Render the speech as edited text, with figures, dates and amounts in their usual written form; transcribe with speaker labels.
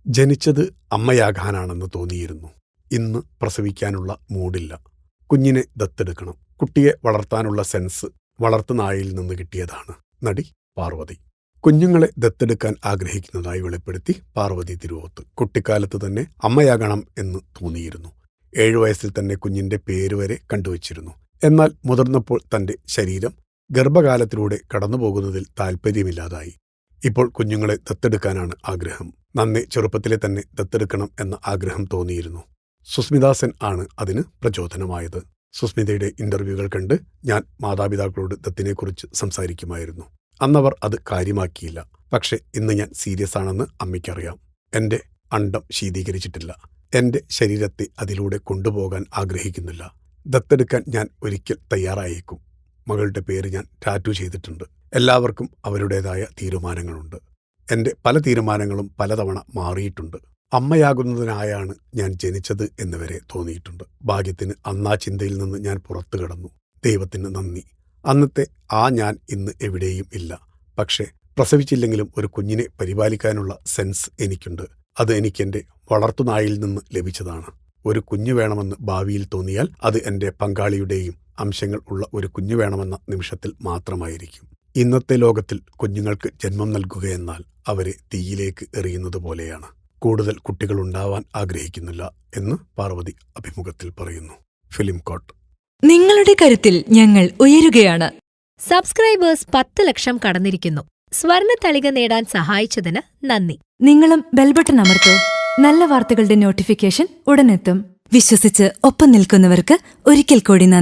Speaker 1: ജനിച്ചത് അമ്മയാകാനാണെന്ന് തോന്നിയിരുന്നു. ഇന്ന് പ്രസവിക്കാനുള്ള മൂഡില്ല. കുഞ്ഞിനെ ദത്തെടുക്കണം. കുട്ടിയെ വളർത്താനുള്ള സെൻസ് വളർത്തുനായയിൽ നിന്ന് കിട്ടിയതാണ്. നടി പാർവതി. കുഞ്ഞുങ്ങളെ ദത്തെടുക്കാൻ ആഗ്രഹിക്കുന്നതായി വെളിപ്പെടുത്തി പാർവതി തിരുവോത്ത്. കുട്ടിക്കാലത്ത് തന്നെ അമ്മയാകണം എന്ന് തോന്നിയിരുന്നു. 7 വയസ്സിൽ തന്നെ കുഞ്ഞിന്റെ പേര് വരെ കണ്ടുവച്ചിരുന്നു. എന്നാൽ മുതിർന്നപ്പോൾ തന്റെ ശരീരം ഗർഭകാലത്തിലൂടെ കടന്നുപോകുന്നതിൽ താല്പര്യമില്ലാതായി. ഇപ്പോൾ കുഞ്ഞുങ്ങളെ ദത്തെടുക്കാനാണ് ആഗ്രഹം. നന്നേ ചെറുപ്പത്തിലെ തന്നെ ദത്തെടുക്കണം എന്ന ആഗ്രഹം തോന്നിയിരുന്നു. സുസ്മിത സെൻ ആണ് അതിന് പ്രചോദനമായത്. സുസ്മിതയുടെ ഇന്റർവ്യൂകൾ കണ്ട് ഞാൻ മാതാപിതാക്കളോട് ദത്തിനെക്കുറിച്ച് സംസാരിക്കുമായിരുന്നു. അന്നവർ അത് കാര്യമാക്കിയില്ല. പക്ഷെ ഇന്ന് ഞാൻ സീരിയസ് ആണെന്ന് അമ്മയ്ക്കറിയാം. എന്റെ അണ്ഡം ശീതീകരിച്ചിട്ടില്ല. എന്റെ ശരീരത്തെ അതിലൂടെ കൊണ്ടുപോകാൻ ആഗ്രഹിക്കുന്നില്ല. ദത്തെടുക്കാൻ ഞാൻ ഒരിക്കൽ തയ്യാറായേക്കും. മകളുടെ പേര് ഞാൻ ടാറ്റു ചെയ്തിട്ടുണ്ട്. എല്ലാവർക്കും അവരുടേതായ തീരുമാനങ്ങളുണ്ട്. എന്റെ പല തീരുമാനങ്ങളും പലതവണ മാറിയിട്ടുണ്ട്. അമ്മയാകുന്നതിനായാണ് ഞാൻ ജനിച്ചത് എന്നുവരെ തോന്നിയിട്ടുണ്ട്. ഭാഗ്യത്തിന് അന്നാ ചിന്തയിൽ നിന്ന് ഞാൻ പുറത്തു കടന്നു. ദൈവത്തിന് നന്ദി. അന്നത്തെ ആ ഞാൻ ഇന്ന് എവിടെയും ഇല്ല. പക്ഷേ പ്രസവിച്ചില്ലെങ്കിലും ഒരു കുഞ്ഞിനെ പരിപാലിക്കാനുള്ള സെൻസ് എനിക്കുണ്ട്. അത് എനിക്കെന്റെ വളർത്തുനായിൽ നിന്ന് ലഭിച്ചതാണ്. ഒരു കുഞ്ഞു വേണമെന്ന് ഭാവിയിൽ തോന്നിയാൽ അത് എന്റെ പങ്കാളിയുടെയും അംശങ്ങൾ ഉള്ള ഒരു കുഞ്ഞു വേണമെന്ന നിമിഷത്തിൽ മാത്രമായിരിക്കും. ഇന്നത്തെ ലോകത്തിൽ കുഞ്ഞുങ്ങൾക്ക് ജന്മം നൽകുകയെന്നാൽ അവരെ തീയിലേക്ക് എറിയുന്നത് പോലെയാണ്. കൂടുതൽ കുട്ടികളുണ്ടാവാൻ ആഗ്രഹിക്കുന്നില്ല എന്ന് പാർവതി അഭിമുഖത്തിൽ പറയുന്നു. ഫിലിം കോട്ട്.
Speaker 2: നിങ്ങളുടെ കരുത്തിൽ ഞങ്ങൾ ഉയരുകയാണ്.
Speaker 3: സബ്സ്ക്രൈബേഴ്സ് 10 ലക്ഷം കടന്നിരിക്കുന്നു. സ്വർണത്തളിക നേടാൻ സഹായിച്ചതിന് നന്ദി.
Speaker 2: നിങ്ങളും ബെൽബട്ടൺ അമർത്തോ. നല്ല വാർത്തകളുടെ നോട്ടിഫിക്കേഷൻ ഉടനെത്തും. വിശ്വസിച്ച് ഒപ്പം നിൽക്കുന്നവർക്ക് ഒരിക്കൽ കൂടി നന്ദി.